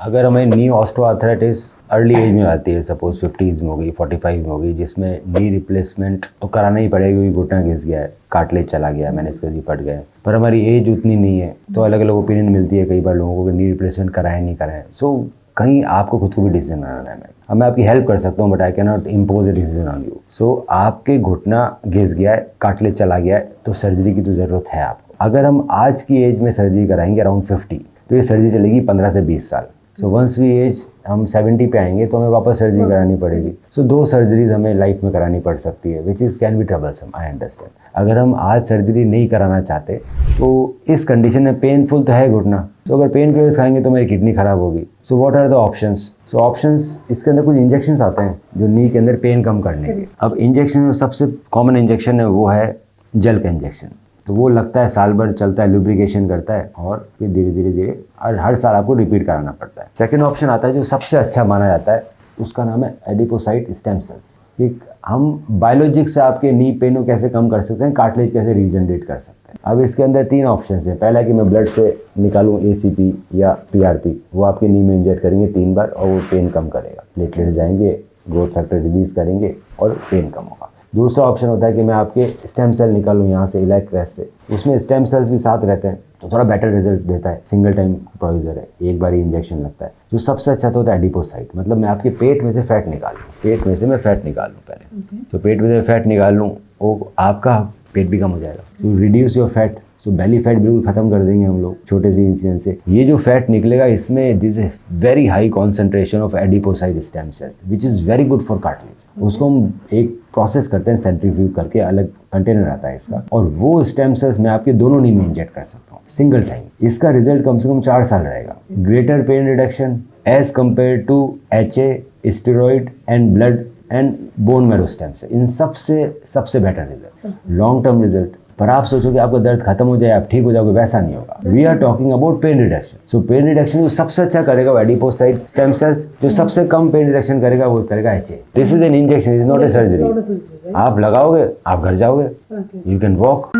अगर हमें knee osteoarthritis early as में आती है, सपोज 50s में हो गई, 45 में हो गई, जिसमें नी रिप्लेसमेंट तो कराना ही पड़ेगा क्योंकि घुटना घिस गया है, कार्टिलेज चला गया है, मेनिस्कस फट गए, पर हमारी एज उतनी नहीं है, तो अलग अलग ओपिनियन मिलती है कई बार लोगों को कि नी रिप्लेसमेंट कराएं नहीं कराएं। सो कहीं आपको खुद को भी डिसीजन बनाना है। अब मैं आपकी हेल्प कर सकता हूँ but I can not impose a decision on you. So आपके घुटना घिस गया है, कार्टिलेज चला गया है, तो सर्जरी की तो ज़रूरत है आपको। अगर हम आज की एज में सर्जरी कराएंगे अराउंड 50, तो ये सर्जरी चलेगी 15 से 20 साल। सो वंस वी एज हम 70 पे आएंगे तो हमें वापस सर्जरी करानी पड़ेगी। सो 2 सर्जरीज हमें लाइफ में करानी पड़ सकती है, which is can be troublesome, I understand. अगर हम आज सर्जरी नहीं कराना चाहते तो इस कंडीशन में पेनफुल तो है घुटना, तो अगर पेन किलर्स खाएंगे तो मेरी किडनी खराब होगी। So what are the options? So options, इसके अंदर कुछ इंजेक्शन आते हैं जो नी के अंदर पेन कम करने के। अब इंजेक्शन में सबसे कॉमन इंजेक्शन है वो है जेल का इंजेक्शन। तो वो लगता है, साल भर चलता है, लुब्रिकेशन करता है और फिर धीरे धीरे और हर साल आपको रिपीट कराना पड़ता है। सेकंड ऑप्शन आता है जो सबसे अच्छा माना जाता है, उसका नाम है एडिपोसाइट स्टेम सेल्स। एक हम बायोलॉजिक से आपके नी पेन को कैसे कम कर सकते हैं, कार्टिलेज कैसे रीजनरेट कर सकते हैं। अब इसके अंदर 3 ऑप्शन हैं। पहला कि मैं ब्लड से निकालूं ACP या PRP, वो आपके नी में इंजेक्ट करेंगे 3 बार और वो पेन कम करेगा, प्लेटलेट्स जाएंगे, ग्रोथ फैक्टर रिलीज करेंगे और पेन कम होगा। दूसरा ऑप्शन होता है कि मैं आपके स्टेम सेल निकालूं यहाँ से इलेक्ट्रेस से, उसमें स्टेम सेल्स भी साथ रहते हैं तो थोड़ा बेटर रिजल्ट देता है। सिंगल टाइम प्रोसीजर है, एक बार ही इंजेक्शन लगता है। जो सबसे अच्छा तो होता है एडिपोसाइट, मतलब मैं आपके पेट में से फैट निकाल लूँ, पेट में से मैं फैट निकाल लूँ पहले। तो पेट में से फैट निकाल लूँ, वो आपका पेट भी कम हो जाएगा। तो reduce your fat, so belly fat बिल्कुल खत्म कर देंगे हम लोग छोटे से इंसिडेंट से। ये जो फैट निकलेगा इसमें this is very high concentration of adipocyte stem cells which is very good for cartilage. उसको हम एक प्रोसेस करते हैं, सेंट्रीफ्यूज करके अलग कंटेनर आता है इसका, और वो स्टेम सेल्स मैं आपके दोनों नी में इंजेक्ट कर सकता हूँ सिंगल टाइम। इसका रिजल्ट कम से कम 4 साल रहेगा। Greater pain reduction as compared to HA, steroid and blood and bone marrow stem cell, इन सबसे better result, long term result. पर आप सोचोगे आपका दर्द खत्म हो जाए, आप ठीक हो जाओगे, वैसा नहीं होगा। We are talking about pain reduction. So pain reduction जो सबसे अच्छा करेगा वो एडिपोसाइट स्टेम सेल्स, जो सबसे कम पेन रिडक्शन करेगा वो करेगा HA। This is an injection, is not a surgery. आप लगाओगे, आप घर जाओगे, यू कैन वॉक।